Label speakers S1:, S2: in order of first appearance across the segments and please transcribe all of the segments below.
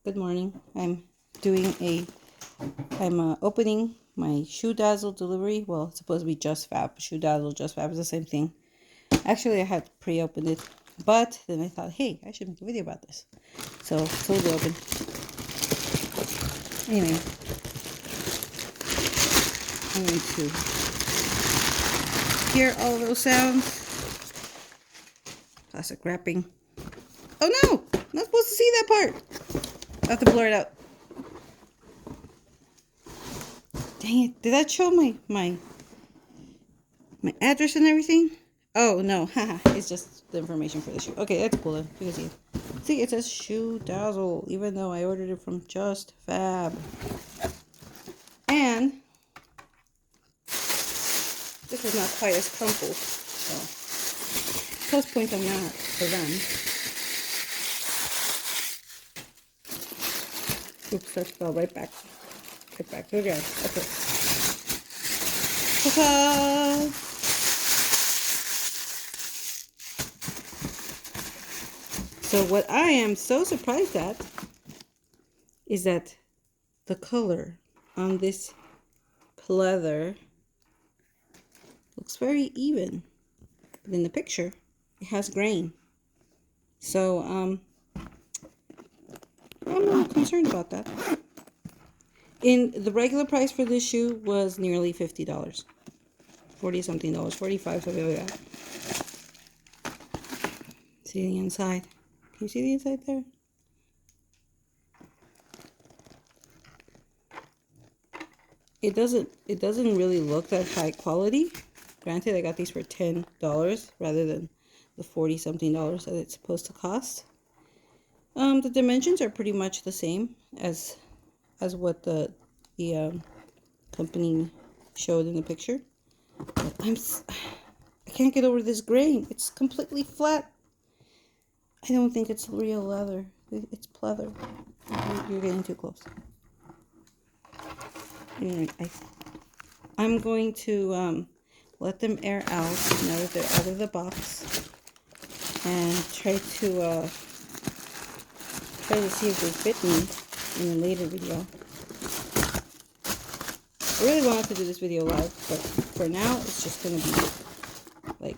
S1: Good morning. I'm opening my Shoe Dazzle delivery. Well, it's supposed to be JustFab. Shoe Dazzle, JustFab is the same thing. Actually, I had pre-opened it, but then I thought, hey, I should make a video about this. So we'll open. Anyway, I'm going to hear all those sounds. Plastic wrapping. Oh no! Not supposed to see that part. I have to blur it out. Dang it! Did that show my address and everything? Oh no, haha! It's just the information for the shoe. Okay, that's cool. Then. You can see it. See, it says Shoe Dazzle, even though I ordered it from JustFab. And this is not quite as crumpled, so plus point on that for them. Oops, that fell right back. Right back. There we go. Okay. Ta-da! So what I am so surprised at is that the color on this pleather looks very even, but in the picture it has grain. So I'm not concerned about that. In the regular price for this shoe was nearly $50, 40 something dollars, 45, something like that. See the inside? Can you see the inside there? It doesn't really look that high quality. Granted, I got these for $10 rather than the 40 something dollars that it's supposed to cost. The dimensions are pretty much the same as what the company showed in the picture. But I can't get over this grain. It's completely flat. I don't think it's real leather. It's pleather. You're getting too close. Anyway, I'm going to let them air out now that they're out of the box, and try to see if they fit me in a later video. I really wanted to do this video live, but for now it's just gonna be like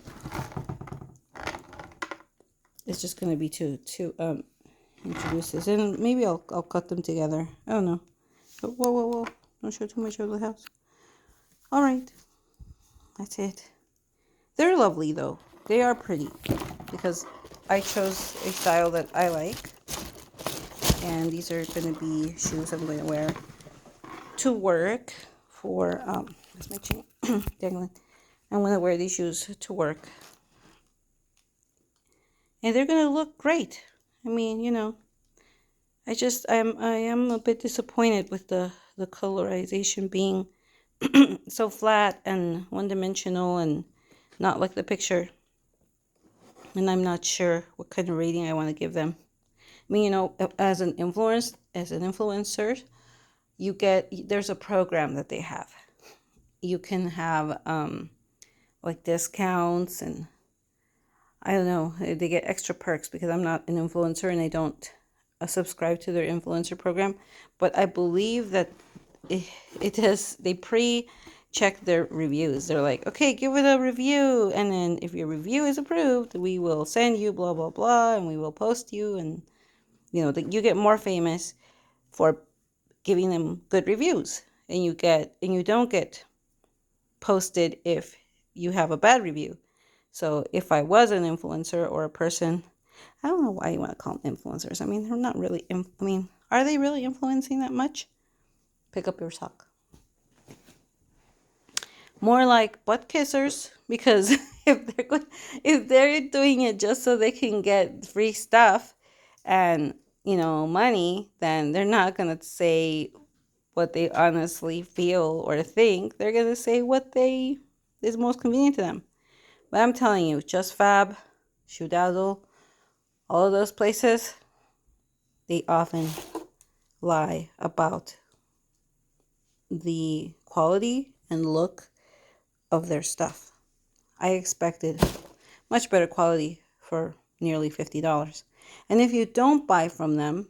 S1: to introduce this, and maybe I'll cut them together. I don't know. But whoa! Don't show too much of the house. All right, that's it. They're lovely though. They are pretty because I chose a style that I like, and these are going to be shoes I'm going to wear to work for that's my chain dangling. I'm going to wear these shoes to work, and they're going to look great. I mean, you know, I am a bit disappointed with the colorization being so flat and one-dimensional and not like the picture. And I'm not sure what kind of rating I want to give them. I mean, you know, as an influencer, there's a program that they have. You can have like discounts, and I don't know, they get extra perks because I'm not an influencer and I don't subscribe to their influencer program. But I believe that they pre-check their reviews. They're like, okay, give it a review, and then if your review is approved, we will send you blah blah blah, and we will post you, and you know, you get more famous for giving them good reviews, and you don't get posted if you have a bad review. So if I was an influencer or a person, I don't know why you want to call them influencers. I mean, they're not really, are they really influencing that much? Pick up your sock. More like butt kissers, because if they're doing it just so they can get free stuff and, you know, money, then they're not going to say what they honestly feel or think. They're going to say what is most convenient to them. But I'm telling you, JustFab, Shoe Dazzle, all of those places, they often lie about the quality and look of their stuff. I expected much better quality for nearly $50. And if you don't buy from them,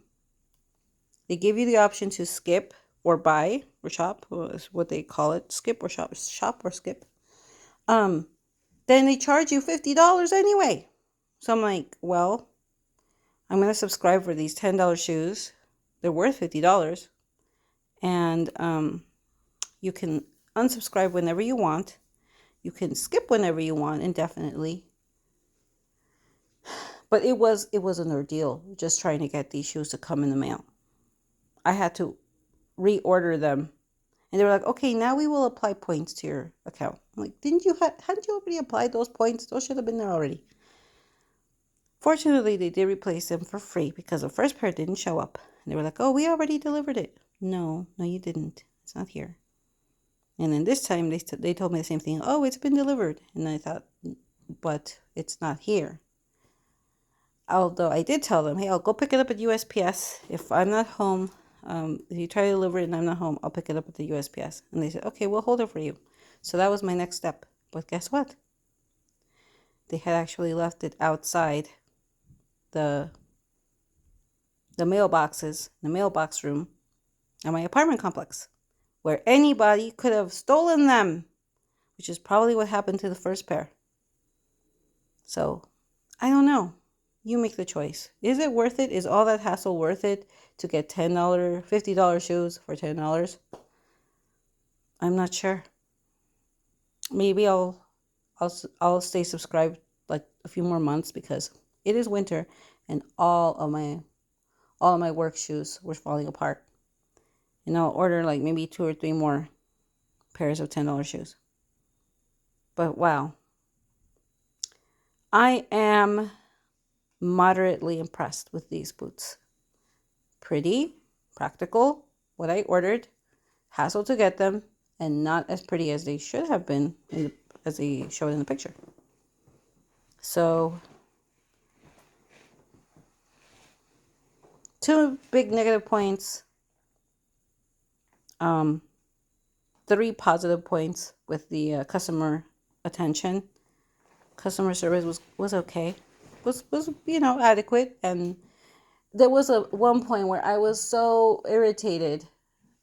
S1: They give you the option to skip or buy or shop, is what they call it. Skip or shop or skip. Then they charge you $50 anyway. So I'm like, well, I'm going to subscribe for these $10 shoes. They're worth $50. And you can unsubscribe whenever you want. You can skip whenever you want indefinitely. But it was an ordeal just trying to get these shoes to come in the mail. I had to reorder them. And they were like, okay, now we will apply points to your account. I'm like, hadn't you already applied those points? Those should have been there already. Fortunately, they did replace them for free because the first pair didn't show up. And they were like, oh, we already delivered it. No, you didn't. It's not here. And then this time they told me the same thing. Oh, it's been delivered. And I thought, but it's not here. Although I did tell them, hey, I'll go pick it up at USPS. If I'm not home, if you try to deliver it and I'm not home, I'll pick it up at the USPS. And they said, okay, we'll hold it for you. So that was my next step. But guess what? They had actually left it outside the mailboxes, the mailbox room at my apartment complex, where anybody could have stolen them, which is probably what happened to the first pair. So, I don't know. You make the choice. Is it worth it? Is all that hassle worth it to get $10, $50 shoes for $10? I'm not sure. Maybe I'll stay subscribed like a few more months because it is winter and all of my work shoes were falling apart. And I'll order like maybe 2 or 3 more pairs of $10 shoes. But wow. I am moderately impressed with these boots. Pretty, practical, what I ordered, hassle to get them, and not as pretty as they should have been as they showed in the picture. So, 2 big negative points, 3 positive points with the customer attention. Customer service was okay, was adequate, and there was one point where I was so irritated.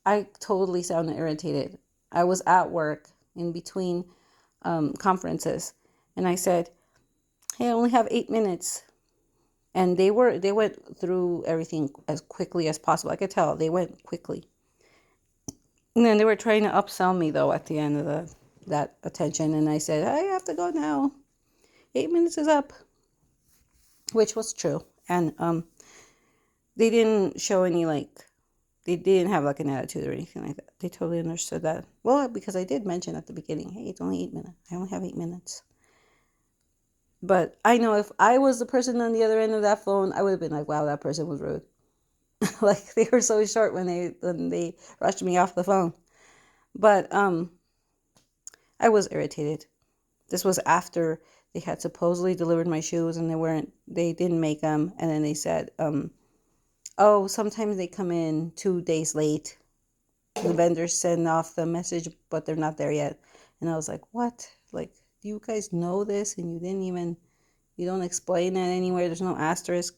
S1: I totally sounded irritated. I was at work in between conferences, and I said, "Hey, I only have 8 minutes," and they went through everything as quickly as possible. I could tell they went quickly, and then they were trying to upsell me though at the end of that attention, and I said, "I have to go now. 8 minutes is up," which was true, and they didn't show any they didn't have like an attitude or anything like that. They totally understood that. Well, because I did mention at the beginning, hey, it's only 8 minutes. I only have 8 minutes. But I know if I was the person on the other end of that phone, I would have been like, wow, that person was rude. Like they were so short when they rushed me off the phone. But I was irritated. This was after they had supposedly delivered my shoes and they didn't make them. And then they said, oh, sometimes they come in 2 days late. The vendors send off the message, but they're not there yet. And I was like, what? Like, do you guys know this? And you don't explain it anywhere. There's no asterisk.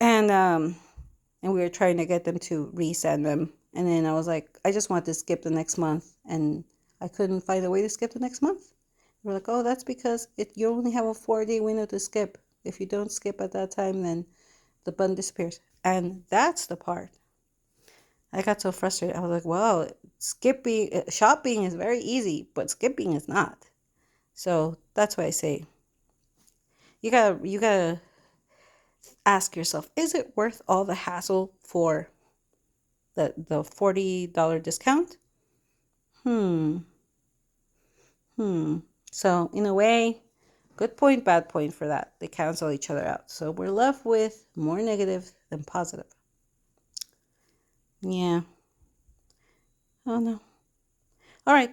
S1: And we were trying to get them to resend them. And then I was like, I just want to skip the next month. And I couldn't find a way to skip the next month. We're like, oh, that's because you only have a 4-day window to skip. If you don't skip at that time, then the button disappears. And that's the part. I got so frustrated. I was like, well, shopping is very easy, but skipping is not. So that's why I say you gotta ask yourself, is it worth all the hassle for the $40 discount? So in a way, good point, bad point for that. They cancel each other out. So we're left with more negative than positive. Yeah. Oh no. All right.